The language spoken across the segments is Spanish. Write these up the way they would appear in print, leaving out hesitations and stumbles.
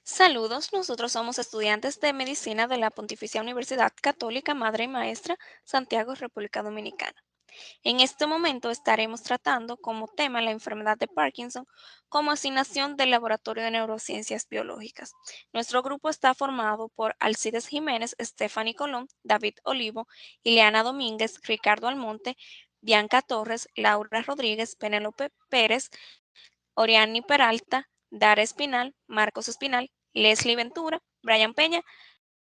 Saludos, nosotros somos estudiantes de medicina de la Pontificia Universidad Católica Madre y Maestra Santiago, República Dominicana. En este momento estaremos tratando como tema la enfermedad de Parkinson como asignación del Laboratorio de Neurociencias Biológicas. Nuestro grupo está formado por Alcides Jiménez, Stephanie Colón, David Olivo, Ileana Domínguez, Ricardo Almonte, Bianca Torres, Laura Rodríguez, Penélope Pérez, Oriani Peralta, Dara Espinal, Marcos Espinal, Leslie Ventura, Brian Peña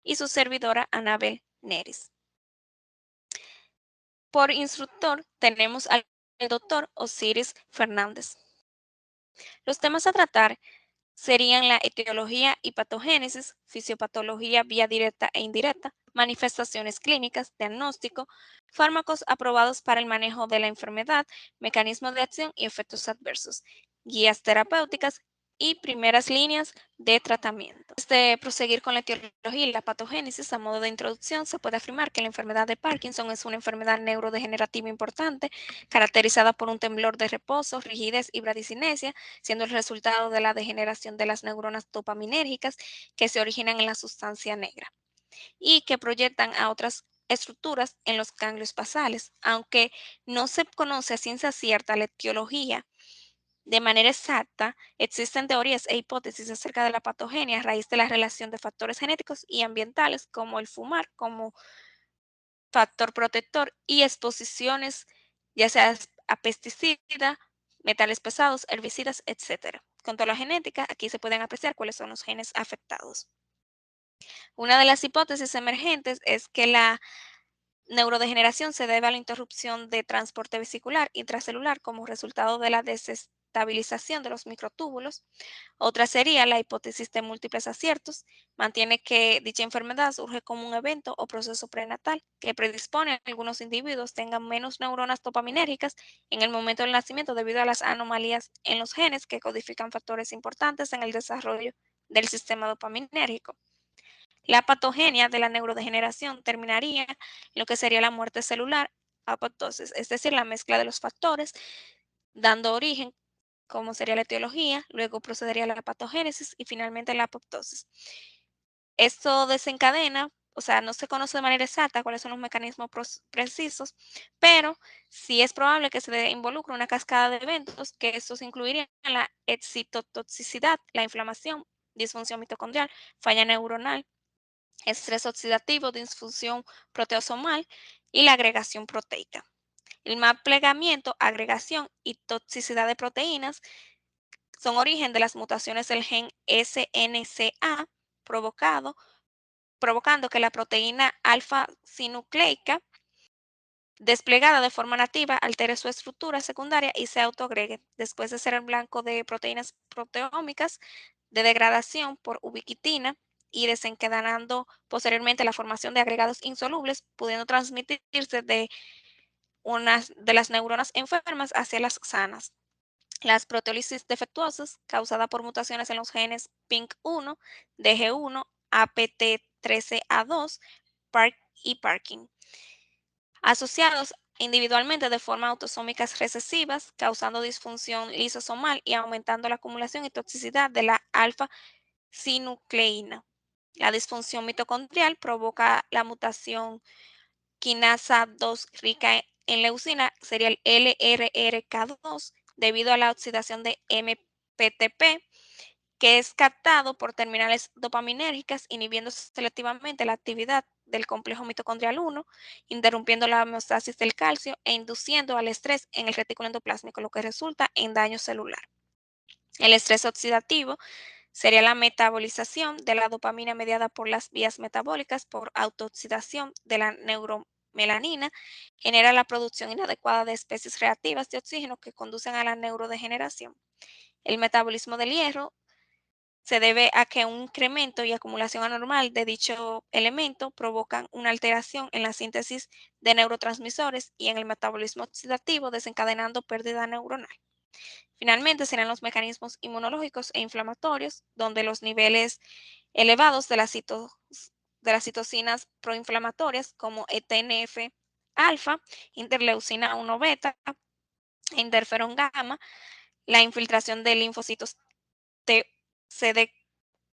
y su servidora Anabel Neris. Por instructor tenemos al doctor Osiris Fernández. Los temas a tratar serían la etiología y patogénesis, fisiopatología vía directa e indirecta, manifestaciones clínicas, diagnóstico, fármacos aprobados para el manejo de la enfermedad, mecanismos de acción y efectos adversos, guías terapéuticas y primeras líneas de tratamiento. Antes de proseguir con la etiología y la patogénesis, a modo de introducción, se puede afirmar que la enfermedad de Parkinson es una enfermedad neurodegenerativa importante, caracterizada por un temblor de reposo, rigidez y bradicinesia, siendo el resultado de la degeneración de las neuronas dopaminérgicas que se originan en la sustancia negra y que proyectan a otras estructuras en los ganglios basales. Aunque no se conoce a ciencia cierta la etiología de manera exacta, existen teorías e hipótesis acerca de la patogenia a raíz de la relación de factores genéticos y ambientales como el fumar como factor protector y exposiciones ya sea a pesticidas, metales pesados, herbicidas, etcétera. Con a la genética, aquí se pueden apreciar cuáles son los genes afectados. Una de las hipótesis emergentes es que la neurodegeneración se debe a la interrupción de transporte vesicular intracelular como resultado de la desestabilización de los microtúbulos. Otra sería la hipótesis de múltiples aciertos. Mantiene que dicha enfermedad surge como un evento o proceso prenatal que predispone a que algunos individuos tengan menos neuronas dopaminérgicas en el momento del nacimiento debido a las anomalías en los genes que codifican factores importantes en el desarrollo del sistema dopaminérgico. La patogenia de la neurodegeneración terminaría en lo que sería la muerte celular, apoptosis, es decir, la mezcla de los factores, dando origen, como sería la etiología, luego procedería la patogénesis y finalmente la apoptosis. Esto desencadena, o sea, no se conoce de manera exacta cuáles son los mecanismos precisos, pero sí es probable que se involucre una cascada de eventos, que estos incluirían la excitotoxicidad, la inflamación, disfunción mitocondrial, falla neuronal, estrés oxidativo, disfunción proteosomal y la agregación proteica. El mal plegamiento, agregación y toxicidad de proteínas son origen de las mutaciones del gen SNCA provocado, provocando que la proteína alfa-sinucleica desplegada de forma nativa altere su estructura secundaria y se autoagregue después de ser el blanco de proteínas proteómicas de degradación por ubiquitina y desencadenando posteriormente la formación de agregados insolubles, pudiendo transmitirse de unas de las neuronas enfermas hacia las sanas. Las proteólisis defectuosas, causada por mutaciones en los genes PINK1, DG1, APT13A2, PARC y Parkin, asociados individualmente de forma autosómicas recesivas, causando disfunción lisosomal y aumentando la acumulación y toxicidad de la alfa-sinucleína. La disfunción mitocondrial provoca la mutación quinasa 2 rica en leucina, sería el LRRK2, debido a la oxidación de MPTP, que es captado por terminales dopaminérgicas, inhibiendo selectivamente la actividad del complejo mitocondrial 1, interrumpiendo la homeostasis del calcio e induciendo al estrés en el retículo endoplásmico, lo que resulta en daño celular. El estrés oxidativo sería la metabolización de la dopamina mediada por las vías metabólicas por autooxidación de la neuromelanina, genera la producción inadecuada de especies reactivas de oxígeno que conducen a la neurodegeneración. El metabolismo del hierro se debe a que un incremento y acumulación anormal de dicho elemento provocan una alteración en la síntesis de neurotransmisores y en el metabolismo oxidativo, desencadenando pérdida neuronal. Finalmente, serán los mecanismos inmunológicos e inflamatorios, donde los niveles elevados de las citocinas proinflamatorias como ETNF alfa, interleucina 1 beta, e interferón gamma, la infiltración de linfocitos T,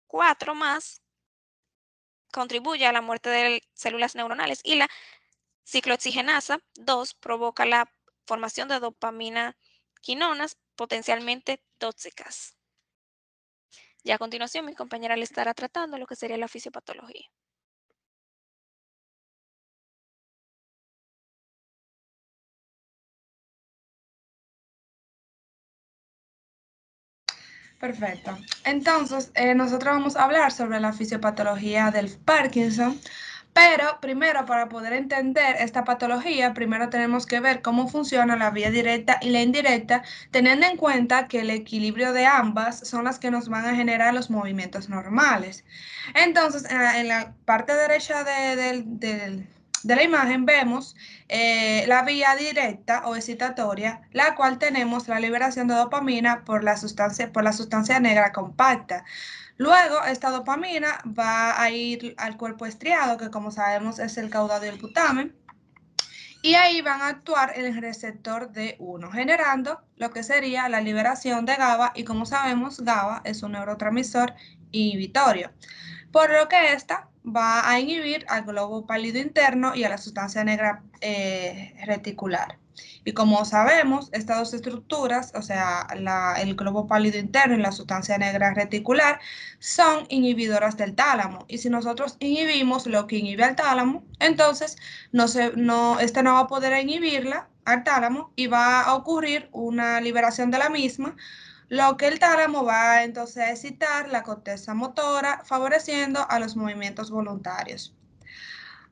4 más contribuye a la muerte de células neuronales y la ciclooxigenasa 2 provoca la formación de dopamina quinonas potencialmente tóxicas. Y a continuación mi compañera le estará tratando lo que sería la fisiopatología. Perfecto. Entonces, nosotros vamos a hablar sobre la fisiopatología del Parkinson, pero primero, para poder entender esta patología, primero tenemos que ver cómo funciona la vía directa y la indirecta, teniendo en cuenta que el equilibrio de ambas son las que nos van a generar los movimientos normales. Entonces, en la parte derecha de la imagen vemos la vía directa o excitatoria, la cual tenemos la liberación de dopamina por la sustancia negra compacta. Luego, esta dopamina va a ir al cuerpo estriado, que como sabemos es el caudado y el putamen, y ahí van a actuar en el receptor D1, generando lo que sería la liberación de GABA, y como sabemos, GABA es un neurotransmisor inhibitorio, por lo que esta va a inhibir al globo pálido interno y a la sustancia negra reticular. Y como sabemos, estas dos estructuras, o sea, el globo pálido interno y la sustancia negra reticular, son inhibidoras del tálamo. Y si nosotros inhibimos lo que inhibe al tálamo, entonces este no va a poder inhibirla al tálamo y va a ocurrir una liberación de la misma, lo que el tálamo va entonces a excitar la corteza motora, favoreciendo a los movimientos voluntarios.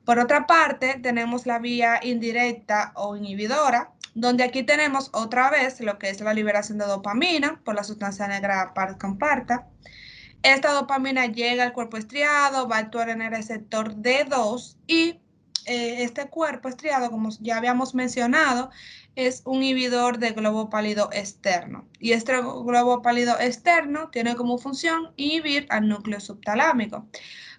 Por otra parte, tenemos la vía indirecta o inhibidora, donde aquí tenemos otra vez lo que es la liberación de dopamina por la sustancia negra comparta. Esta dopamina llega al cuerpo estriado, va a actuar en el receptor D2 y este cuerpo estriado, como ya habíamos mencionado, es un inhibidor del globo pálido externo. Y este globo pálido externo tiene como función inhibir al núcleo subtalámico.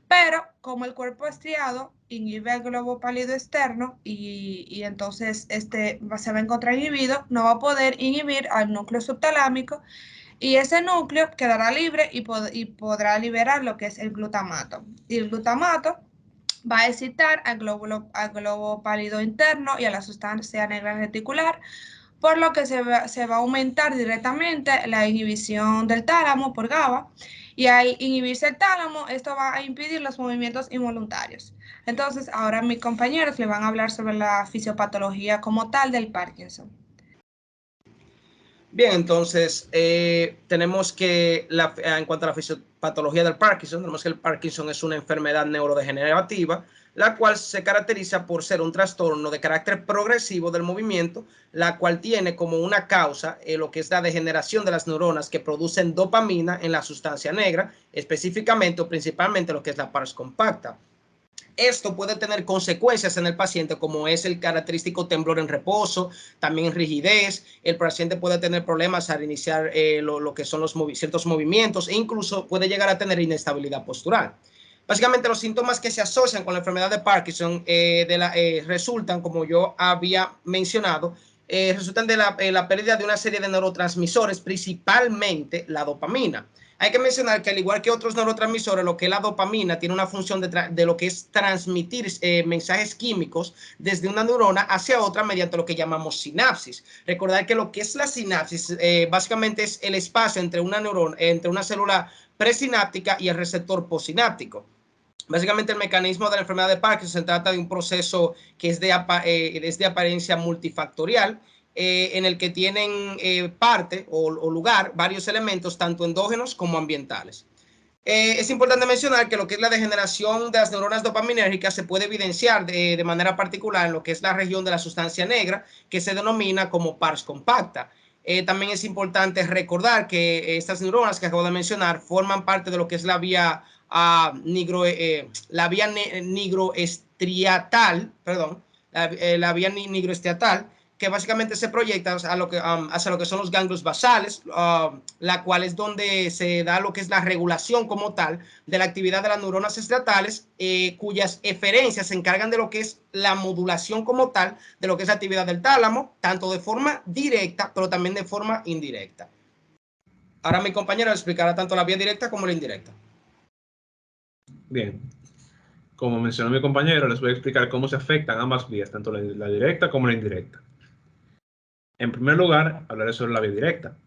Pero como el cuerpo estriado inhibe el globo pálido externo y entonces se va a encontrar inhibido, no va a poder inhibir al núcleo subtalámico y ese núcleo quedará libre y podrá liberar lo que es el glutamato. Y el glutamato va a excitar al globo pálido interno y a la sustancia negra reticular, por lo que se va a aumentar directamente la inhibición del tálamo por GABA, y al inhibirse el tálamo, esto va a impedir los movimientos involuntarios. Entonces, ahora mis compañeros le van a hablar sobre la fisiopatología como tal del Parkinson. Bien, entonces tenemos que en cuanto a la fisiopatología del Parkinson, tenemos que el Parkinson es una enfermedad neurodegenerativa, la cual se caracteriza por ser un trastorno de carácter progresivo del movimiento, la cual tiene como una causa lo que es la degeneración de las neuronas que producen dopamina en la sustancia negra, específicamente o principalmente lo que es la pars compacta. Esto puede tener consecuencias en el paciente, como es el característico temblor en reposo, también rigidez. El paciente puede tener problemas al iniciar lo que son ciertos movimientos, e incluso puede llegar a tener inestabilidad postural. Básicamente los síntomas que se asocian con la enfermedad de Parkinson resultan, como yo había mencionado, resultan de la pérdida de una serie de neurotransmisores, principalmente la dopamina. Hay que mencionar que al igual que otros neurotransmisores, lo que es la dopamina tiene una función de lo que es transmitir mensajes químicos desde una neurona hacia otra mediante lo que llamamos sinapsis. Recordar que lo que es la sinapsis básicamente es el espacio entre una neurona, entre una célula presináptica y el receptor posináptico. Básicamente el mecanismo de la enfermedad de Parkinson se trata de un proceso que es de apariencia multifactorial, en el que tienen parte o lugar varios elementos, tanto endógenos como ambientales. Es importante mencionar que lo que es la degeneración de las neuronas dopaminérgicas se puede evidenciar de manera particular en lo que es la región de la sustancia negra, que se denomina como pars compacta. También es importante recordar que estas neuronas que acabo de mencionar forman parte de lo que es la vía nigroestriatal, perdón, la vía nigroestriatal, que básicamente se proyecta hacia lo que son los ganglios basales, la cual es donde se da lo que es la regulación como tal de la actividad de las neuronas estriatales, cuyas eferencias se encargan de lo que es la modulación como tal de lo que es la actividad del tálamo, tanto de forma directa, pero también de forma indirecta. Ahora mi compañero explicará tanto la vía directa como la indirecta. Bien, como mencionó mi compañero, les voy a explicar cómo se afectan ambas vías, tanto la directa como la indirecta. En primer lugar, hablaré sobre la vía directa.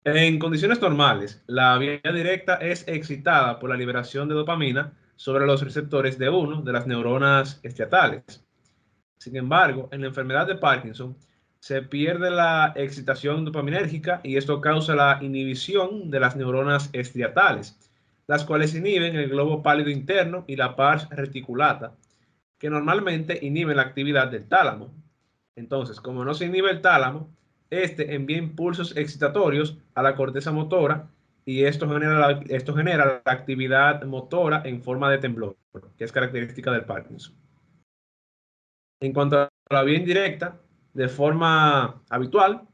En condiciones normales, la vía directa es excitada por la liberación de dopamina sobre los receptores de uno de las neuronas estriatales. Sin embargo, en la enfermedad de Parkinson se pierde la excitación dopaminérgica y esto causa la inhibición de las neuronas estriatales, las cuales inhiben el globo pálido interno y la pars reticulata, que normalmente inhiben la actividad del tálamo. Entonces, como no se inhibe el tálamo, este envía impulsos excitatorios a la corteza motora y esto genera la actividad motora en forma de temblor, que es característica del Parkinson. En cuanto a la vía indirecta, de forma habitual,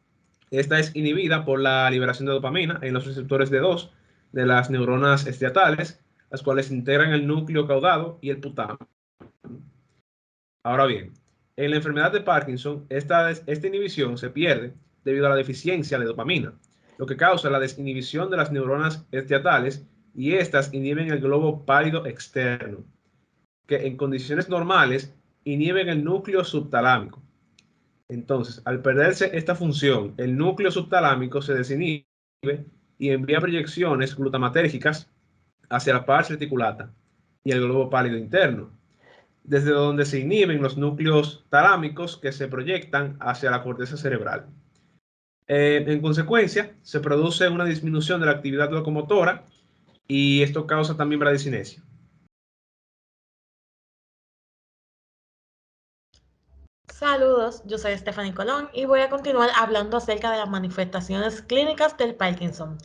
esta es inhibida por la liberación de dopamina en los receptores de 2 de las neuronas estriatales, las cuales integran el núcleo caudado y el putamo. Ahora bien, en la enfermedad de Parkinson, esta inhibición se pierde debido a la deficiencia de dopamina, lo que causa la desinhibición de las neuronas estriatales y estas inhiben el globo pálido externo, que en condiciones normales inhiben el núcleo subtalámico. Entonces, al perderse esta función, el núcleo subtalámico se desinhibe y envía proyecciones glutamatérgicas hacia la pars reticulata y el globo pálido interno, desde donde se inhiben los núcleos talámicos que se proyectan hacia la corteza cerebral. En consecuencia, se produce una disminución de la actividad locomotora y esto causa también bradicinesia. Saludos, yo soy Stephanie Colón y voy a continuar hablando acerca de las manifestaciones clínicas del Parkinson.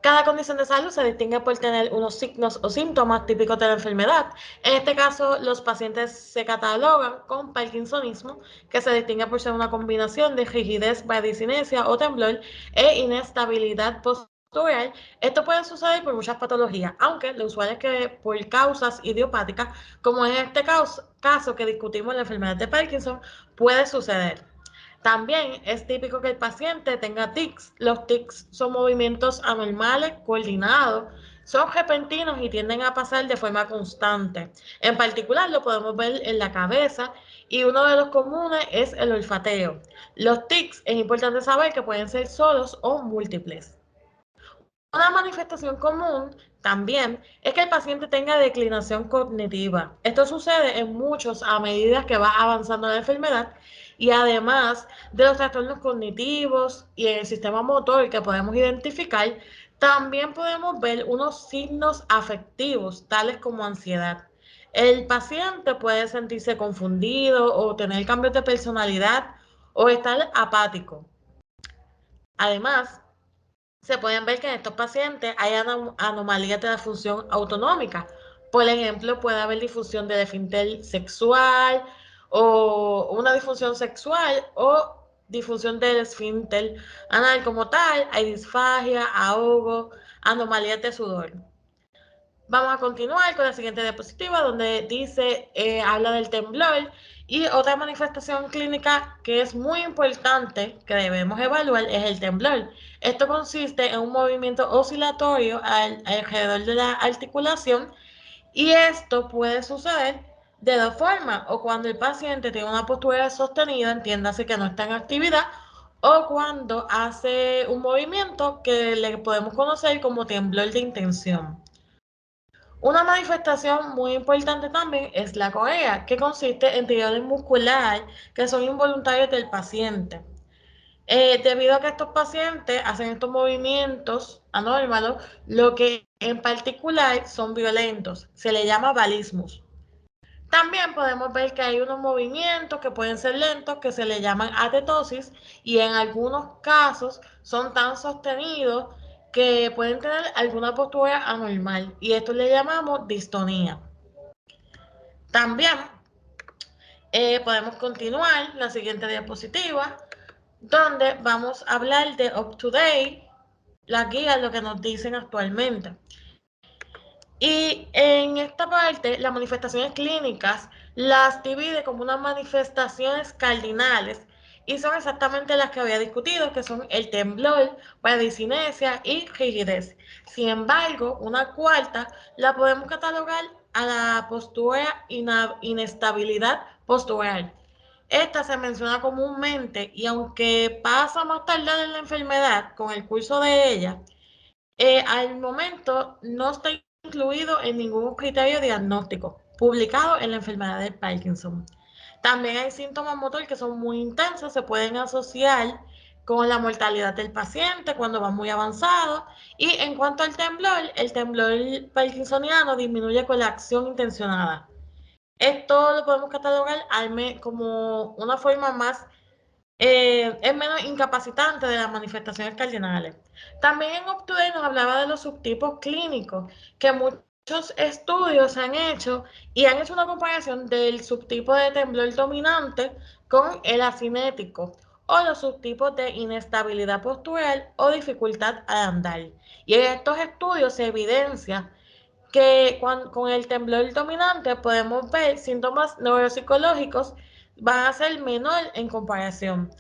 Cada condición de salud se distingue por tener unos signos o síntomas típicos de la enfermedad. En este caso, los pacientes se catalogan con parkinsonismo, que se distingue por ser una combinación de rigidez, bradicinesia o temblor e inestabilidad postural. Esto puede suceder por muchas patologías, aunque lo usual es que por causas idiopáticas, como en este caso que discutimos en la enfermedad de Parkinson, puede suceder. También es típico que el paciente tenga tics. Los tics son movimientos anormales, coordinados, son repentinos y tienden a pasar de forma constante. En particular lo podemos ver en la cabeza y uno de los comunes es el olfateo. Los tics es importante saber que pueden ser solos o múltiples. Una manifestación común también es que el paciente tenga declinación cognitiva. Esto sucede en muchos a medida que va avanzando la enfermedad y además de los trastornos cognitivos y en el sistema motor que podemos identificar, también podemos ver unos signos afectivos tales como ansiedad. El paciente puede sentirse confundido o tener cambios de personalidad o estar apático. Además, se pueden ver que en estos pacientes hay anomalías de la función autonómica. Por ejemplo, puede haber disfunción del esfínter sexual o una disfunción sexual o disfunción del esfínter anal como tal. Hay disfagia, ahogo, anomalías de sudor. Vamos a continuar con la siguiente diapositiva donde dice, habla del temblor y otra manifestación clínica que es muy importante que debemos evaluar es el temblor. Esto consiste en un movimiento oscilatorio alrededor de la articulación y esto puede suceder de dos formas, o cuando el paciente tiene una postura sostenida, entiéndase que no está en actividad, o cuando hace un movimiento que le podemos conocer como temblor de intención. Una manifestación muy importante también es la corea, que consiste en tiroides muscular que son involuntarios del paciente. Debido a que estos pacientes hacen estos movimientos anómalos, lo que en particular son violentos, se le llama valismus. También podemos ver que hay unos movimientos que pueden ser lentos que se le llaman atetosis y en algunos casos son tan sostenidos que pueden tener alguna postura anormal y esto le llamamos distonía. También podemos continuar la siguiente diapositiva donde vamos a hablar de Up to Date, la guía, lo que nos dicen actualmente. Y en esta parte, las manifestaciones clínicas las divide como unas manifestaciones cardinales y son exactamente las que había discutido, que son el temblor, bradicinesia y rigidez. Sin embargo, una cuarta la podemos catalogar a la postura inestabilidad postural. Esta se menciona comúnmente y aunque pasa más tarde en la enfermedad con el curso de ella, al momento no está incluido en ningún criterio diagnóstico publicado en la enfermedad de Parkinson. También hay síntomas motor que son muy intensos, se pueden asociar con la mortalidad del paciente cuando va muy avanzado. Y en cuanto al temblor, el temblor parkinsoniano disminuye con la acción intencionada. Esto lo podemos catalogar como una forma más es menos incapacitante de las manifestaciones cardinales. También en Up2Date nos hablaba de los subtipos clínicos, que muchos estudios han hecho y han hecho una comparación del subtipo de temblor dominante con el asinético o los subtipos de inestabilidad postural o dificultad al andar. Y en estos estudios se evidencia que con el temblor dominante podemos ver síntomas neuropsicológicos van a ser menor en comparación.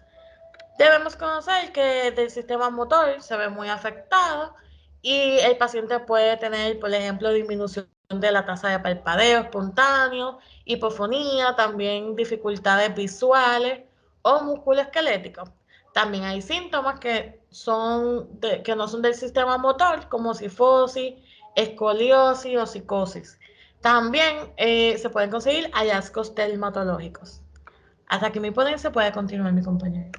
Debemos conocer que el sistema motor se ve muy afectado y el paciente puede tener, por ejemplo, disminución de la tasa de parpadeo espontáneo, hipofonía, también dificultades visuales o musculoesqueléticos. También hay síntomas que no son del sistema motor, como cifosis, escoliosis o psicosis. También se pueden conseguir hallazgos dermatológicos. Hasta aquí mi ponencia puede continuar mi compañero.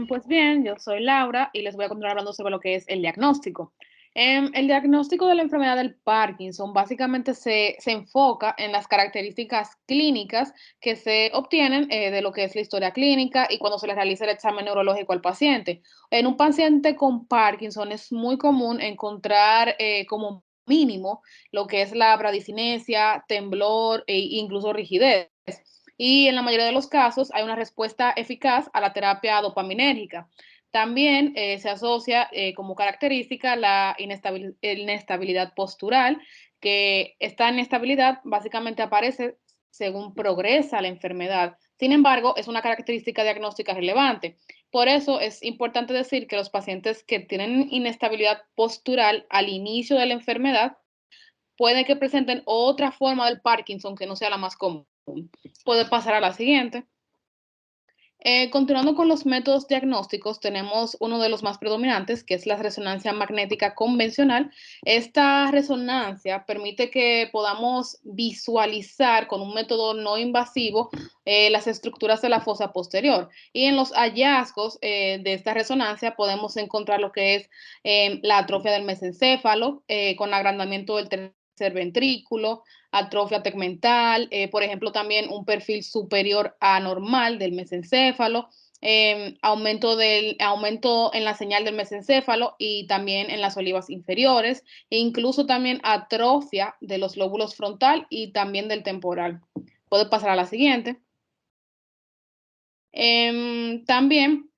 Pues bien, yo soy Laura y les voy a continuar hablando sobre lo que es el diagnóstico. El diagnóstico de la enfermedad del Parkinson básicamente se enfoca en las características clínicas que se obtienen de lo que es la historia clínica y cuando se le realiza el examen neurológico al paciente. En un paciente con Parkinson es muy común encontrar como mínimo lo que es la bradicinesia, temblor e incluso rigidez. Y en la mayoría de los casos hay una respuesta eficaz a la terapia dopaminérgica. También se asocia como característica la inestabilidad postural, que esta inestabilidad básicamente aparece según progresa la enfermedad. Sin embargo, es una característica diagnóstica relevante. Por eso es importante decir que los pacientes que tienen inestabilidad postural al inicio de la enfermedad puede que presenten otra forma del Parkinson que no sea la más común. Puede pasar a la siguiente. Continuando con los métodos diagnósticos, tenemos uno de los más predominantes, que es la resonancia magnética convencional. Esta resonancia permite que podamos visualizar con un método no invasivo las estructuras de la fosa posterior. Y en los hallazgos de esta resonancia podemos encontrar lo que es la atrofia del mesencéfalo con agrandamiento del tercer ventrículo, atrofia tegmental, por ejemplo, también un perfil superior anormal del mesencéfalo, aumento en la señal del mesencéfalo y también en las olivas inferiores, e incluso también atrofia de los lóbulos frontal y también del temporal. Puede pasar a la siguiente. También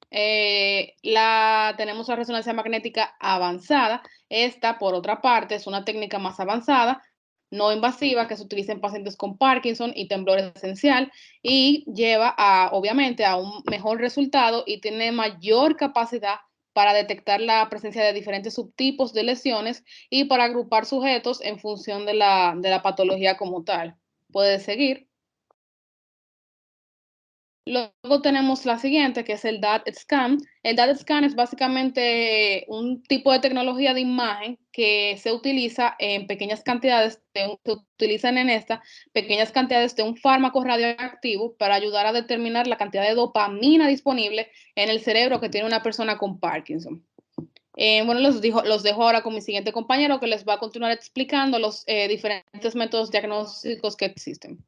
tenemos la resonancia magnética avanzada. Esta, por otra parte, es una técnica más avanzada, no invasiva, que se utiliza en pacientes con Parkinson y temblor esencial y lleva obviamente a un mejor resultado y tiene mayor capacidad para detectar la presencia de diferentes subtipos de lesiones y para agrupar sujetos en función de la patología como tal. Puede seguir. Luego tenemos la siguiente, que es el DAT scan. El DAT scan es básicamente un tipo de tecnología de imagen que se utiliza en pequeñas cantidades, se utilizan en esta pequeñas cantidades de un fármaco radioactivo para ayudar a determinar la cantidad de dopamina disponible en el cerebro que tiene una persona con Parkinson. Bueno, los dejo ahora con mi siguiente compañero que les va a continuar explicando los diferentes métodos diagnósticos que existen.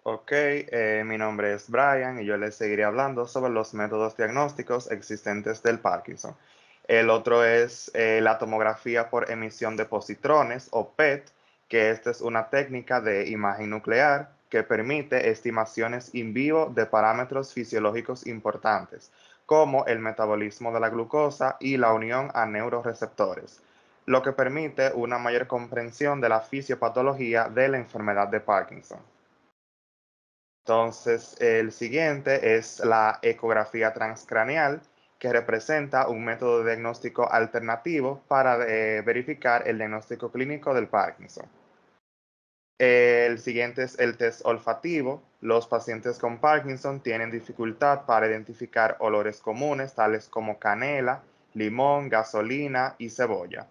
Ok, mi nombre es Brian y yo les seguiré hablando sobre los métodos diagnósticos existentes del Parkinson. El otro es la tomografía por emisión de positrones o PET, que esta es una técnica de imagen nuclear que permite estimaciones in vivo de parámetros fisiológicos importantes, como el metabolismo de la glucosa y la unión a neuroreceptores. lo que permite una mayor comprensión de la fisiopatología de la enfermedad de Parkinson. Entonces, el siguiente es la ecografía transcraneal, que representa un método de diagnóstico alternativo para verificar el diagnóstico clínico del Parkinson. El siguiente es el test olfativo. Los pacientes con Parkinson tienen dificultad para identificar olores comunes, tales como canela, limón, gasolina y cebolla.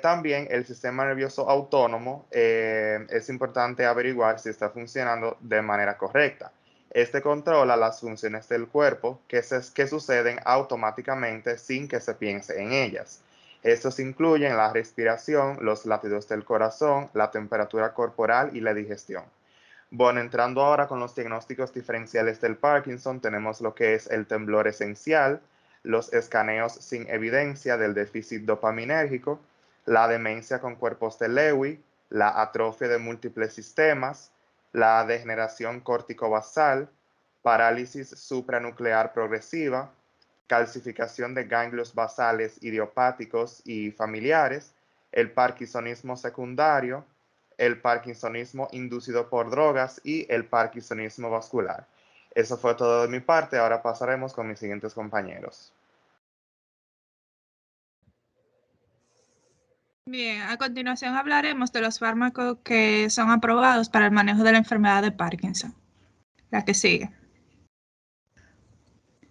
También el sistema nervioso autónomo es importante averiguar si está funcionando de manera correcta. Este controla las funciones del cuerpo que suceden automáticamente sin que se piense en ellas. Estos incluyen la respiración, los latidos del corazón, la temperatura corporal y la digestión. Bueno, entrando ahora con los diagnósticos diferenciales del Parkinson, tenemos lo que es el temblor esencial, los escaneos sin evidencia del déficit dopaminérgico, la demencia con cuerpos de Lewy, la atrofia de múltiples sistemas, la degeneración córtico-basal, parálisis supranuclear progresiva, calcificación de ganglios basales idiopáticos y familiares, el parkinsonismo secundario, el parkinsonismo inducido por drogas y el parkinsonismo vascular. Eso fue todo de mi parte, ahora pasaremos con mis siguientes compañeros. Bien, a continuación hablaremos de los fármacos que son aprobados para el manejo de la enfermedad de Parkinson. La que sigue.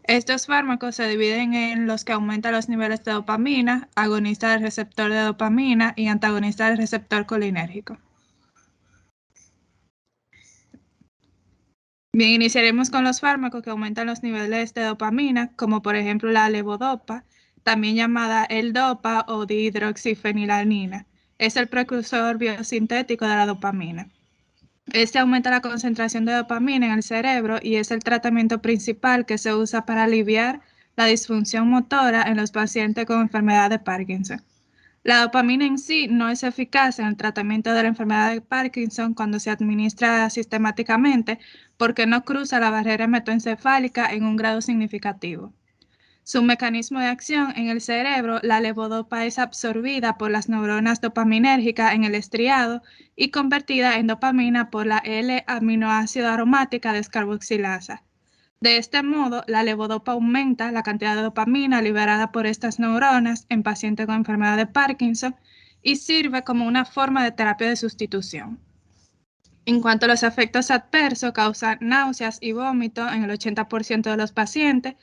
Estos fármacos se dividen en los que aumentan los niveles de dopamina, agonista del receptor de dopamina y antagonista del receptor colinérgico. Bien, iniciaremos con los fármacos que aumentan los niveles de dopamina, como por ejemplo la levodopa, también llamada L-Dopa o dihidroxifenilanina. Es el precursor biosintético de la dopamina. Este aumenta la concentración de dopamina en el cerebro y es el tratamiento principal que se usa para aliviar la disfunción motora en los pacientes con enfermedad de Parkinson. La dopamina en sí no es eficaz en el tratamiento de la enfermedad de Parkinson cuando se administra sistemáticamente porque no cruza la barrera hematoencefálica en un grado significativo. Su mecanismo de acción en el cerebro, la levodopa es absorbida por las neuronas dopaminérgicas en el estriado y convertida en dopamina por la L-aminoácido aromática descarboxilasa. De este modo, la levodopa aumenta la cantidad de dopamina liberada por estas neuronas en pacientes con enfermedad de Parkinson y sirve como una forma de terapia de sustitución. En cuanto a los efectos adversos, causan náuseas y vómito en el 80% de los pacientes.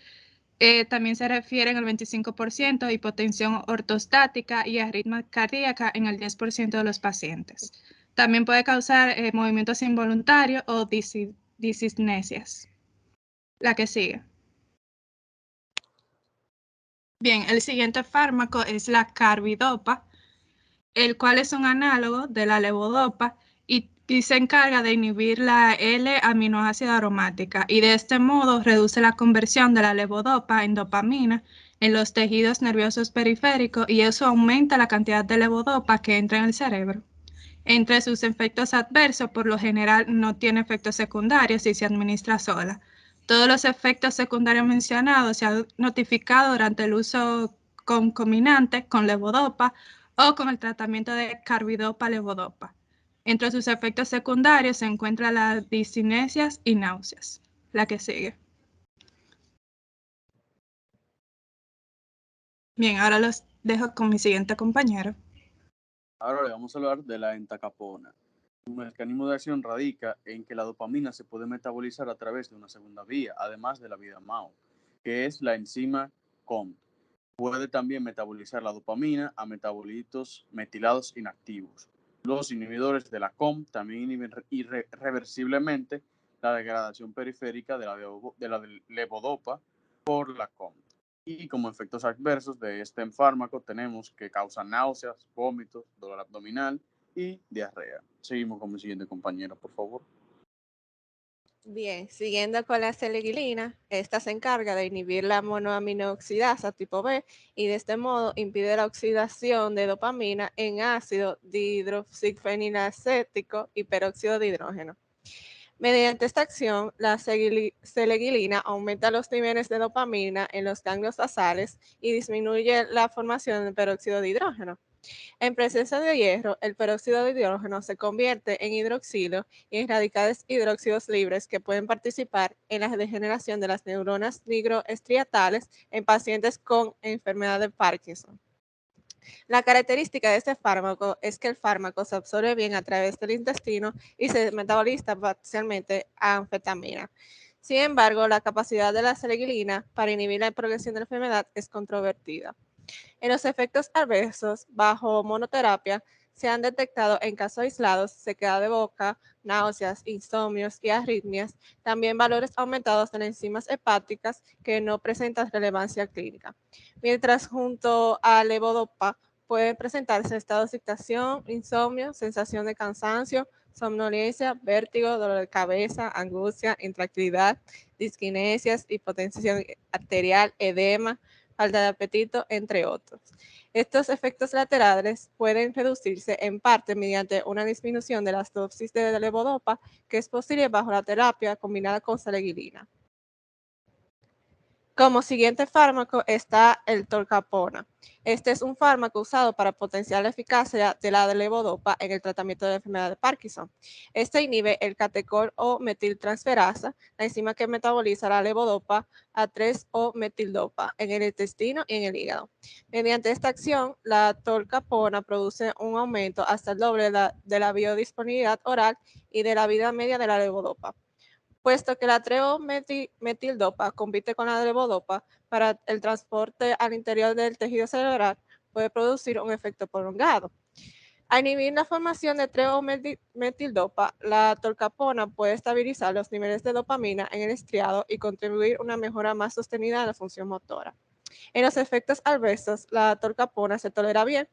También se refieren al 25%, hipotensión ortostática y arritmia cardíaca en el 10% de los pacientes. También puede causar movimientos involuntarios o discinesias. La que sigue. Bien, el siguiente fármaco es la carbidopa, el cual es un análogo de la levodopa y se encarga de inhibir la L-aminoácido aromática y de este modo reduce la conversión de la levodopa en dopamina en los tejidos nerviosos periféricos y eso aumenta la cantidad de levodopa que entra en el cerebro. Entre sus efectos adversos, por lo general no tiene efectos secundarios si se administra sola. Todos los efectos secundarios mencionados se han notificado durante el uso concomitante con levodopa o con el tratamiento de carbidopa-levodopa. Entre sus efectos secundarios se encuentran las discinesias y náuseas. La que sigue. Bien, ahora los dejo con mi siguiente compañero. Ahora le vamos a hablar de la entacapona. Su mecanismo de acción radica en que la dopamina se puede metabolizar a través de una segunda vía, además de la vía MAO, que es la enzima COMT. Puede también metabolizar la dopamina a metabolitos metilados inactivos. Los inhibidores de la COMT también inhiben irreversiblemente la degradación periférica de la levodopa por la COMT. Y como efectos adversos de este fármaco tenemos que causa náuseas, vómitos, dolor abdominal y diarrea. Seguimos con mi siguiente compañero, por favor. Bien, siguiendo con la seleglina, esta se encarga de inhibir la monoaminooxidasa tipo B y de este modo impide la oxidación de dopamina en ácido dihidroxifenilacético y peróxido de hidrógeno. Mediante esta acción, la seleglina aumenta los niveles de dopamina en los ganglios basales y disminuye la formación de peróxido de hidrógeno. En presencia de hierro, el peróxido de hidrógeno se convierte en hidroxilo y en radicales hidróxidos libres que pueden participar en la degeneración de las neuronas nigroestriatales en pacientes con enfermedad de Parkinson. La característica de este fármaco es que el fármaco se absorbe bien a través del intestino y se metaboliza parcialmente a anfetamina. Sin embargo, la capacidad de la seleglina para inhibir la progresión de la enfermedad es controvertida. En los efectos adversos bajo monoterapia se han detectado en casos aislados sequedad de boca, náuseas, insomnios y arritmias, también valores aumentados de las enzimas hepáticas que no presentan relevancia clínica. Mientras junto a levodopa pueden presentarse estados de excitación, insomnio, sensación de cansancio, somnolencia, vértigo, dolor de cabeza, angustia, intranquilidad, disquinesias, hipotensión arterial, edema, falta de apetito, entre otros. Estos efectos laterales pueden reducirse en parte mediante una disminución de las dosis de levodopa que es posible bajo la terapia combinada con seleglina. Como siguiente fármaco está el tolcapona. Este es un fármaco usado para potenciar la eficacia de la levodopa en el tratamiento de la enfermedad de Parkinson. Este inhibe el catecol o metiltransferasa, la enzima que metaboliza la levodopa a 3 o metildopa en el intestino y en el hígado. Mediante esta acción, la tolcapona produce un aumento hasta el doble de la biodisponibilidad oral y de la vida media de la levodopa. Puesto que la 3-metildopa compite con la levodopa para el transporte al interior del tejido cerebral, puede producir un efecto prolongado. Al inhibir la formación de 3-metildopa, la tolcapona puede estabilizar los niveles de dopamina en el estriado y contribuir a una mejora más sostenida de la función motora. En los efectos adversos, la tolcapona se tolera bien.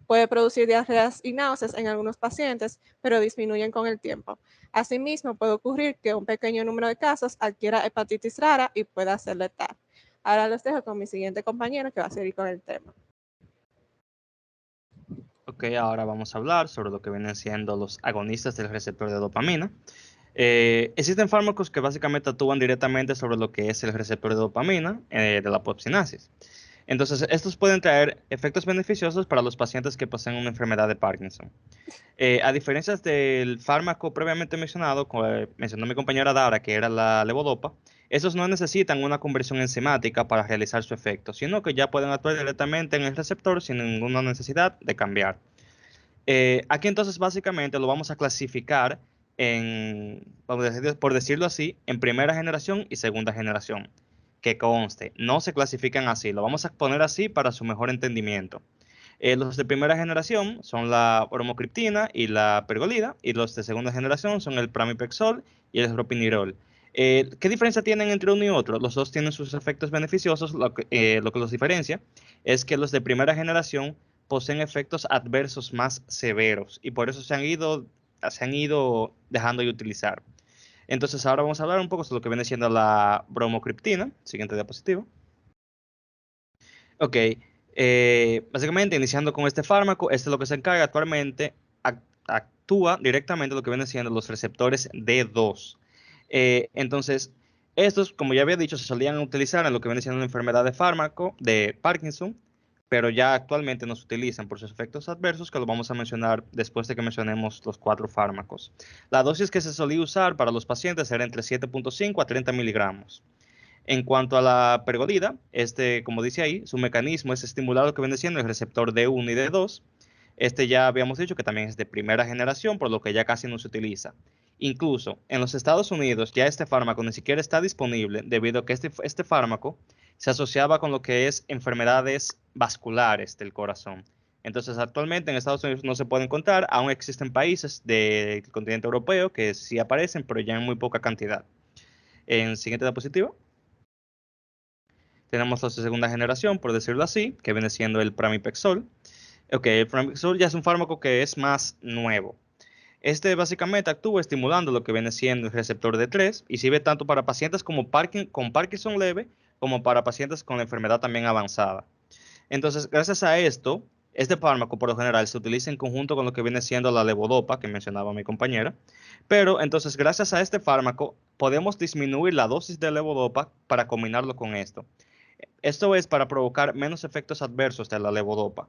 Puede producir diarreas y náuseas en algunos pacientes, pero disminuyen con el tiempo. Asimismo, puede ocurrir que un pequeño número de casos adquiera hepatitis rara y pueda ser letal. Ahora los dejo con mi siguiente compañero que va a seguir con el tema. Ok, ahora vamos a hablar sobre lo que vienen siendo los agonistas del receptor de dopamina. Existen fármacos que básicamente actúan directamente sobre lo que es el receptor de dopamina de la apoptosis. Entonces, estos pueden traer efectos beneficiosos para los pacientes que poseen una enfermedad de Parkinson. A diferencia del fármaco previamente mencionado, como mencionó mi compañera Dara, que era la levodopa, estos no necesitan una conversión enzimática para realizar su efecto, sino que ya pueden actuar directamente en el receptor sin ninguna necesidad de cambiar. Aquí entonces básicamente lo vamos a clasificar en, por decirlo así, en primera generación y segunda generación. Que conste, no se clasifican así, lo vamos a poner así para su mejor entendimiento. Los de primera generación son la bromocriptina y la pergolida, y los de segunda generación son el pramipexol y el ropinirol. ¿Qué diferencia tienen entre uno y otro? Los dos tienen sus efectos beneficiosos, lo que los diferencia es que los de primera generación poseen efectos adversos más severos y por eso se han ido dejando de utilizar. Entonces ahora vamos a hablar un poco sobre lo que viene siendo la bromocriptina. Siguiente diapositiva. Ok, básicamente iniciando con este fármaco, este es lo que se encarga actualmente, actúa directamente lo que viene siendo los receptores D2. Entonces, estos, como ya había dicho, se solían utilizar en lo que viene siendo una enfermedad de fármaco de Parkinson, pero ya actualmente no se utilizan por sus efectos adversos, que lo vamos a mencionar después de que mencionemos los 4 fármacos. La dosis que se solía usar para los pacientes era entre 7.5 a 30 miligramos. En cuanto a la pergolida, como dice ahí, su mecanismo es estimular lo que viene siendo el receptor D1 y D2. Ya habíamos dicho que también es de primera generación, por lo que ya casi no se utiliza. Incluso en los Estados Unidos ya este fármaco ni siquiera está disponible debido a que este fármaco se asociaba con lo que es enfermedades vasculares del corazón. Entonces actualmente en Estados Unidos no se puede encontrar, aún existen países del continente europeo que sí aparecen, pero ya en muy poca cantidad. En siguiente diapositiva. Tenemos los de segunda generación, por decirlo así, que viene siendo el pramipexol. Ok, el pramipexol ya es un fármaco que es más nuevo. Básicamente actúa estimulando lo que viene siendo el receptor D3 y sirve tanto para pacientes con Parkinson leve como para pacientes con la enfermedad también avanzada. Entonces, gracias a esto, este fármaco por lo general se utiliza en conjunto con lo que viene siendo la levodopa, que mencionaba mi compañera. Pero entonces, gracias a este fármaco, podemos disminuir la dosis de levodopa para combinarlo con esto. Esto es para provocar menos efectos adversos de la levodopa.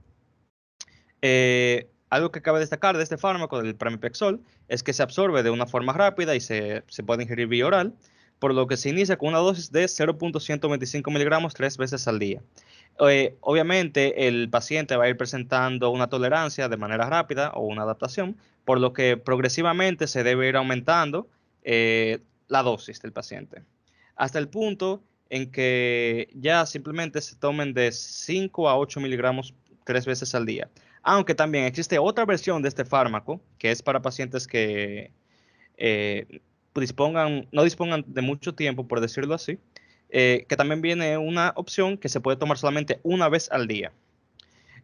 Algo que cabe destacar de este fármaco, del pramipexol, es que se absorbe de una forma rápida y se puede ingerir vía oral, por lo que se inicia con una dosis de 0.125 miligramos 3 veces al día. Obviamente, el paciente va a ir presentando una tolerancia de manera rápida o una adaptación, por lo que progresivamente se debe ir aumentando la dosis del paciente, hasta el punto en que ya simplemente se tomen de 5 a 8 miligramos 3 veces al día. Aunque también existe otra versión de este fármaco, que es para pacientes que eh, no dispongan de mucho tiempo, por decirlo así, que también viene una opción que se puede tomar solamente una vez al día.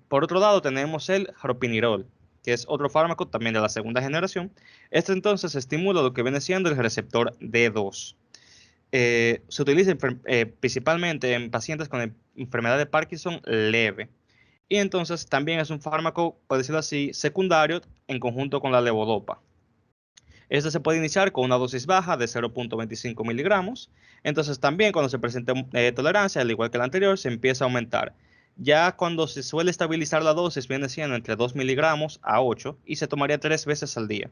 Por otro lado, tenemos el ropinirol, que es otro fármaco también de la segunda generación. Este entonces estimula lo que viene siendo el receptor D2. Se utiliza principalmente en pacientes con enfermedad de Parkinson leve. Y entonces también es un fármaco, por decirlo así, secundario en conjunto con la levodopa. Este se puede iniciar con una dosis baja de 0.25 miligramos. Entonces también cuando se presenta tolerancia, al igual que la anterior, se empieza a aumentar. Ya cuando se suele estabilizar la dosis, viene siendo entre 2 miligramos a 8 y se tomaría 3 veces al día.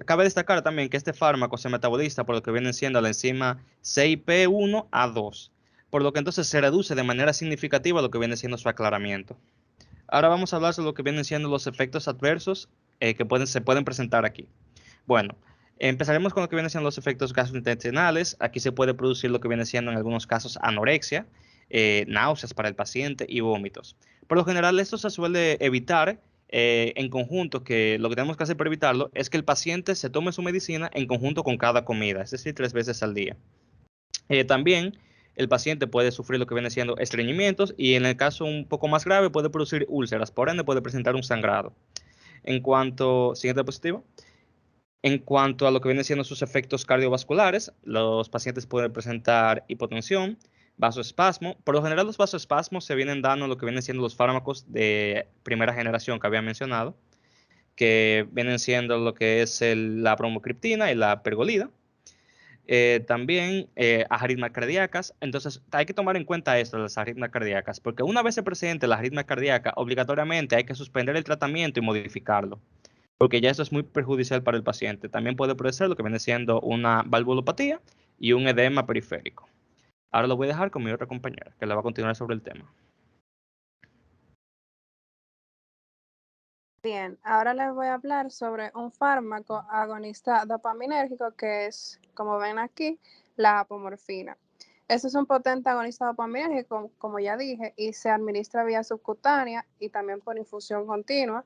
Cabe destacar también que este fármaco se metaboliza por lo que viene siendo la enzima CYP1A2, por lo que entonces se reduce de manera significativa lo que viene siendo su aclaramiento. Ahora vamos a hablar sobre lo que vienen siendo los efectos adversos que se pueden presentar aquí. Bueno, empezaremos con lo que vienen siendo los efectos gastrointestinales. Aquí se puede producir lo que viene siendo en algunos casos anorexia, náuseas para el paciente y vómitos. Por lo general, esto se suele evitar en conjunto, que lo que tenemos que hacer para evitarlo es que el paciente se tome su medicina en conjunto con cada comida, es decir, 3 veces al día. También el paciente puede sufrir lo que viene siendo estreñimientos y en el caso un poco más grave puede producir úlceras, por ende puede presentar un sangrado. Siguiente diapositiva. En cuanto a lo que vienen siendo sus efectos cardiovasculares, los pacientes pueden presentar hipotensión, vasoespasmo. Por lo general, los vasoespasmos se vienen dando lo que vienen siendo los fármacos de primera generación que había mencionado, que vienen siendo lo que es la bromocriptina y la pergolida. También arritmias cardíacas. Entonces, hay que tomar en cuenta esto, las arritmias cardíacas, porque una vez se presente la arritmia cardíaca, obligatoriamente hay que suspender el tratamiento y modificarlo, porque ya eso es muy perjudicial para el paciente. También puede producir lo que viene siendo una valvulopatía y un edema periférico. Ahora lo voy a dejar con mi otra compañera, que la va a continuar sobre el tema. Bien, ahora les voy a hablar sobre un fármaco agonista dopaminérgico que es, como ven aquí, la apomorfina. Este es un potente agonista dopaminérgico, como ya dije, y se administra vía subcutánea y también por infusión continua.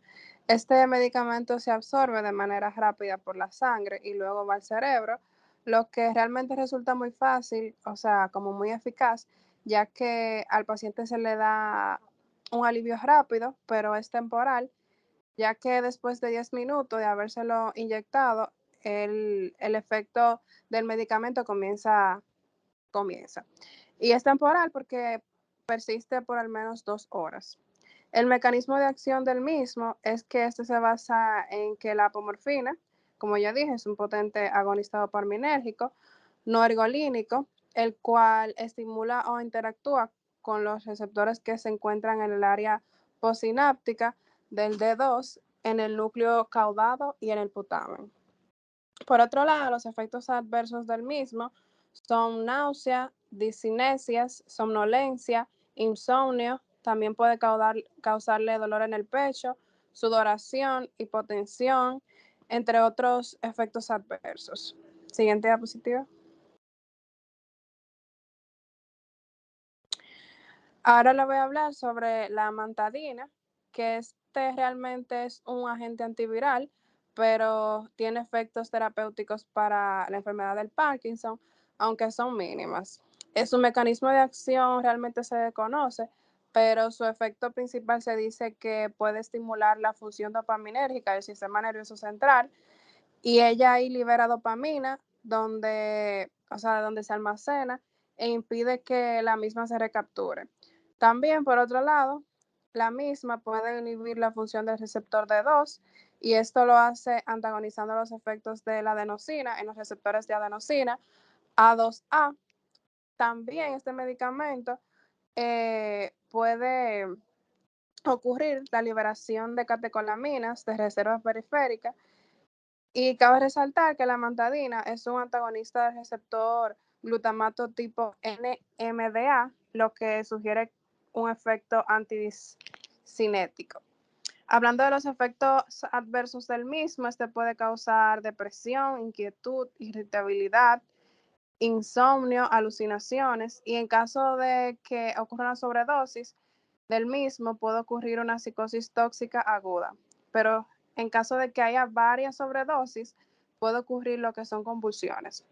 Este medicamento se absorbe de manera rápida por la sangre y luego va al cerebro, lo que realmente resulta muy fácil, o sea, como muy eficaz, ya que al paciente se le da un alivio rápido, pero es temporal, ya que después de 10 minutos de habérselo inyectado, el efecto del medicamento comienza. Y es temporal porque persiste por al menos 2 horas. El mecanismo de acción del mismo es que este se basa en que la apomorfina, como ya dije, es un potente agonista dopaminérgico no ergolínico, el cual estimula o interactúa con los receptores que se encuentran en el área postsináptica del D2, en el núcleo caudado y en el putamen. Por otro lado, los efectos adversos del mismo son náusea, discinesias, somnolencia, insomnio, también puede causarle dolor en el pecho, sudoración, hipotensión, entre otros efectos adversos. Siguiente diapositiva. Ahora le voy a hablar sobre la amantadina, que este realmente es un agente antiviral, pero tiene efectos terapéuticos para la enfermedad del Parkinson, aunque son mínimas. Su mecanismo de acción realmente se desconoce, pero su efecto principal se dice que puede estimular la función dopaminérgica del sistema nervioso central y ella ahí libera dopamina donde se almacena e impide que la misma se recapture. También, por otro lado, la misma puede inhibir la función del receptor D2 y esto lo hace antagonizando los efectos de la adenosina en los receptores de adenosina A2A. También este medicamento puede ocurrir la liberación de catecolaminas de reserva periférica. Y cabe resaltar que la amantadina es un antagonista del receptor glutamato tipo NMDA, lo que sugiere un efecto anticinético. Hablando de los efectos adversos del mismo, este puede causar depresión, inquietud, irritabilidad, insomnio, alucinaciones, y en caso de que ocurra una sobredosis del mismo puede ocurrir una psicosis tóxica aguda, pero en caso de que haya varias sobredosis puede ocurrir lo que son convulsiones.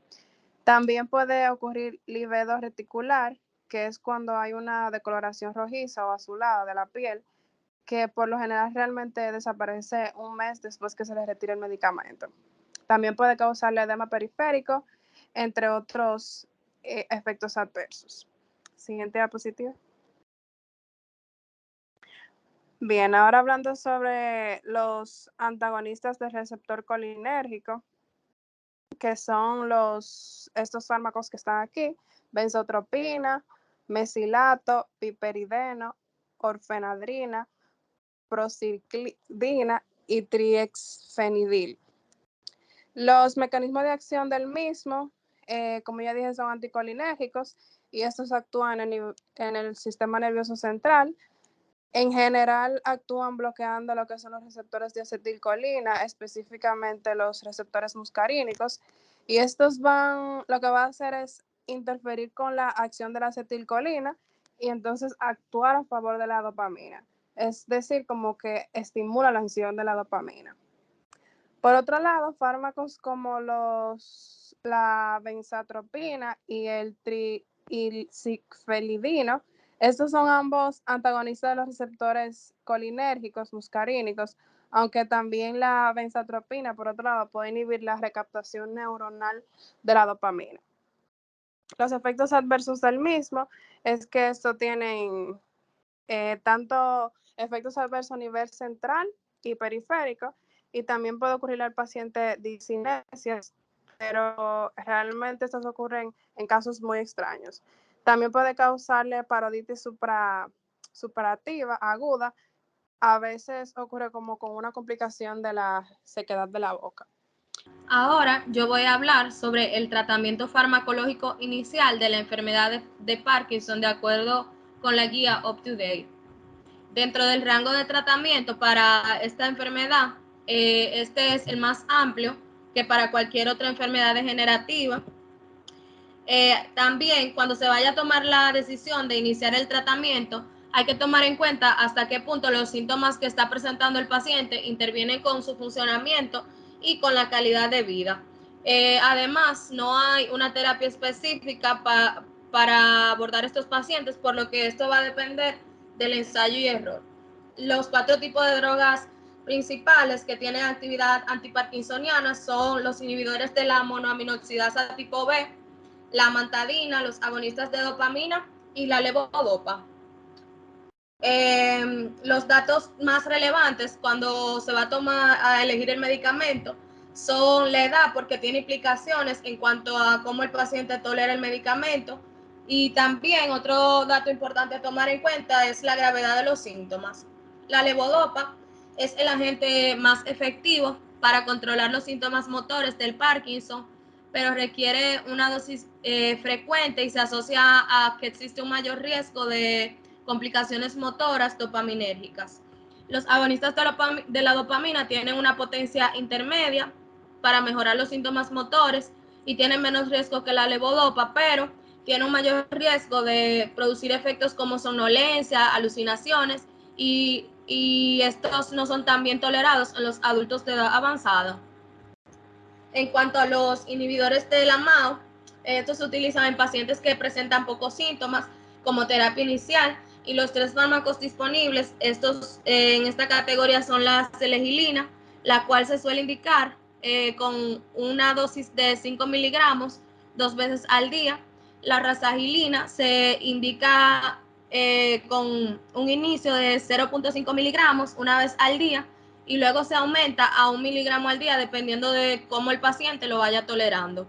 También puede ocurrir livedo reticular, que es cuando hay una decoloración rojiza o azulada de la piel, que por lo general realmente desaparece un mes después que se le retire el medicamento. También puede causarle edema periférico, entre otros efectos adversos. Siguiente diapositiva. Bien, ahora hablando sobre los antagonistas del receptor colinérgico, que son estos fármacos que están aquí: benzotropina, mesilato, piperideno, orfenadrina, prociclidina y triexfenidil. Los mecanismos de acción del mismo, como ya dije, son anticolinérgicos y estos actúan en el sistema nervioso central. En general actúan bloqueando lo que son los receptores de acetilcolina, específicamente los receptores muscarínicos, y estos lo que va a hacer es interferir con la acción de la acetilcolina y entonces actuar a favor de la dopamina, es decir, como que estimula la acción de la dopamina. Por otro lado, fármacos como la benzatropina y el tricicfelidino, estos son ambos antagonistas de los receptores colinérgicos muscarínicos, aunque también la benzatropina, por otro lado, puede inhibir la recaptación neuronal de la dopamina. Los efectos adversos del mismo es que esto tienen tanto efectos adversos a nivel central y periférico, y también puede ocurrir al paciente disinesias, pero realmente estos ocurren en casos muy extraños. También puede causarle paroditis supurativa aguda. A veces ocurre como con una complicación de la sequedad de la boca. Ahora yo voy a hablar sobre el tratamiento farmacológico inicial de la enfermedad de Parkinson de acuerdo con la guía UpToDate. Dentro del rango de tratamiento para esta enfermedad, este es el más amplio que para cualquier otra enfermedad degenerativa. También cuando se vaya a tomar la decisión de iniciar el tratamiento, hay que tomar en cuenta hasta qué punto los síntomas que está presentando el paciente intervienen con su funcionamiento y con la calidad de vida. Además, no hay una terapia específica para abordar estos pacientes, por lo que esto va a depender del ensayo y error. Los 4 tipos de drogas principales que tienen actividad antiparkinsoniana son los inhibidores de la monoaminoxidasa tipo B, la amantadina, los agonistas de dopamina y la levodopa. Los datos más relevantes cuando se va a elegir el medicamento son la edad, porque tiene implicaciones en cuanto a cómo el paciente tolera el medicamento, y también otro dato importante a tomar en cuenta es la gravedad de los síntomas. La levodopa es el agente más efectivo para controlar los síntomas motores del Parkinson, pero requiere una dosis frecuente y se asocia a que existe un mayor riesgo de complicaciones motoras dopaminérgicas. Los agonistas de la dopamina tienen una potencia intermedia para mejorar los síntomas motores y tienen menos riesgo que la levodopa, pero tienen un mayor riesgo de producir efectos como somnolencia, alucinaciones, y estos no son tan bien tolerados en los adultos de edad avanzada. En cuanto a los inhibidores de la MAO, estos se utilizan en pacientes que presentan pocos síntomas como terapia inicial, y los 3 fármacos disponibles en esta categoría son la selegilina, la cual se suele indicar con una dosis de 5 miligramos 2 veces al día. La razagilina se indica con un inicio de 0.5 miligramos una vez al día, y luego se aumenta a 1 miligramo al día dependiendo de cómo el paciente lo vaya tolerando.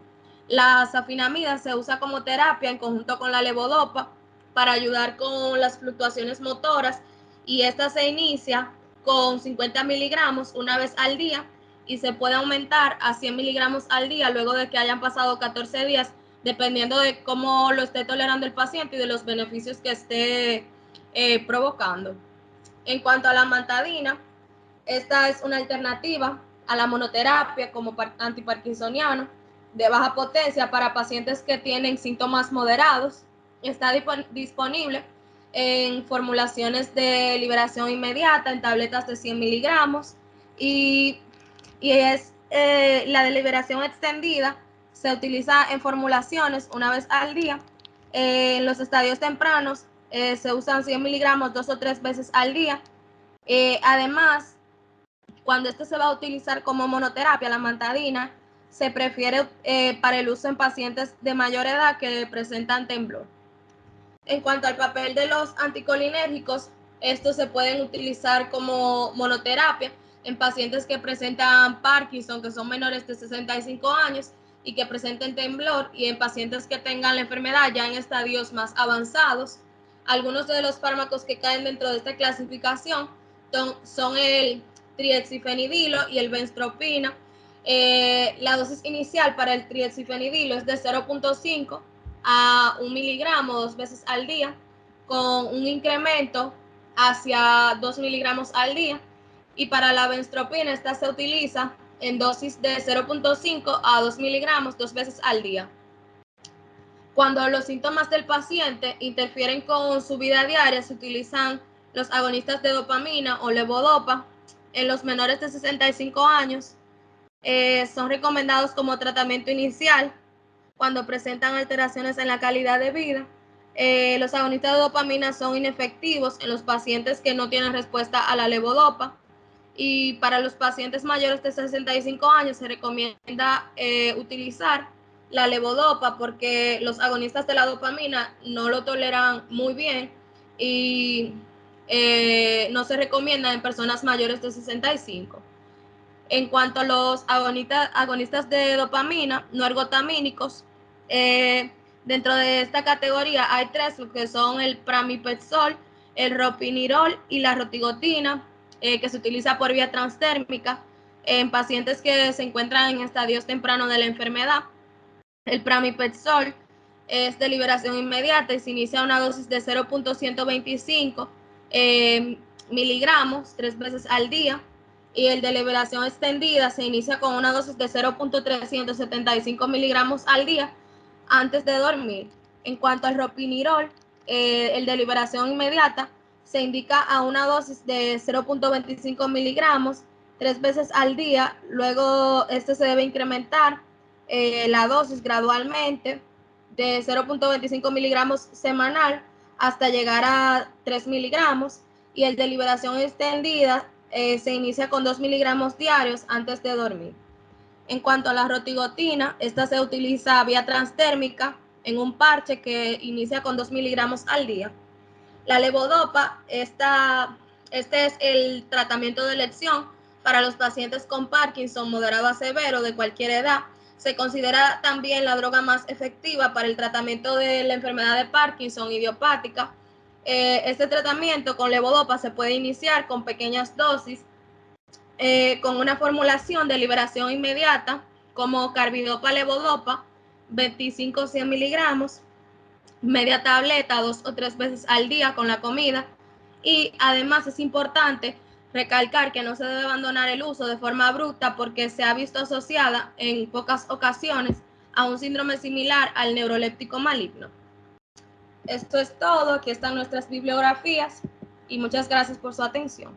La safinamida se usa como terapia en conjunto con la levodopa para ayudar con las fluctuaciones motoras y esta se inicia con 50 miligramos una vez al día y se puede aumentar a 100 miligramos al día luego de que hayan pasado 14 días, dependiendo de cómo lo esté tolerando el paciente y de los beneficios que esté provocando. En cuanto a la amantadina, esta es una alternativa a la monoterapia como antiparkinsoniano de baja potencia para pacientes que tienen síntomas moderados. Está disponible en formulaciones de liberación inmediata, en tabletas de 100 miligramos y es la de liberación extendida. Se utiliza en formulaciones una vez al día. En los estadios tempranos se usan 100 miligramos 2 o 3 veces al día. Además, cuando este se va a utilizar como monoterapia, la amantadina, se prefiere para el uso en pacientes de mayor edad que presentan temblor. En cuanto al papel de los anticolinérgicos, estos se pueden utilizar como monoterapia en pacientes que presentan Parkinson, que son menores de 65 años y que presenten temblor, y en pacientes que tengan la enfermedad ya en estadios más avanzados. Algunos de los fármacos que caen dentro de esta clasificación son el triexifenidilo y el benztropina. La dosis inicial para el triexifenidilo es de 0.5 a 1 miligramo 2 veces al día, con un incremento hacia 2 miligramos al día. Y para la benztropina, esta se utiliza en dosis de 0.5 a 2 miligramos 2 veces al día. Cuando los síntomas del paciente interfieren con su vida diaria, se utilizan los agonistas de dopamina o levodopa. En los menores de 65 años son recomendados como tratamiento inicial cuando presentan alteraciones en la calidad de vida. Los agonistas de dopamina son inefectivos en los pacientes que no tienen respuesta a la levodopa, y para los pacientes mayores de 65 años se recomienda utilizar la levodopa porque los agonistas de la dopamina no lo toleran muy bien y no se recomienda en personas mayores de 65. En cuanto a los agonistas de dopamina no ergotamínicos, dentro de esta categoría hay 3, que son el pramipexol, el ropinirol y la rotigotina, que se utiliza por vía transdérmica en pacientes que se encuentran en estadios tempranos de la enfermedad. El pramipexol es de liberación inmediata y se inicia una dosis de 0.125 miligramos 3 veces al día. Y el de liberación extendida se inicia con una dosis de 0.375 miligramos al día antes de dormir. En cuanto al ropinirol, el de liberación inmediata se indica a una dosis de 0.25 miligramos 3 veces al día. Luego este se debe incrementar la dosis gradualmente de 0.25 miligramos semanal hasta llegar a 3 miligramos. Y el de liberación extendida se inicia con 2 miligramos diarios antes de dormir. En cuanto a la rotigotina, esta se utiliza vía transdérmica en un parche que inicia con 2 miligramos al día. La levodopa, este es el tratamiento de elección para los pacientes con Parkinson moderado a severo de cualquier edad. Se considera también la droga más efectiva para el tratamiento de la enfermedad de Parkinson idiopática. Este tratamiento con levodopa se puede iniciar con pequeñas dosis, con una formulación de liberación inmediata como carbidopa levodopa 25-100 miligramos, media tableta 2 o 3 veces al día con la comida. Y además es importante recalcar que no se debe abandonar el uso de forma abrupta porque se ha visto asociada en pocas ocasiones a un síndrome similar al neuroléptico maligno. Esto es todo, aquí están nuestras bibliografías y muchas gracias por su atención.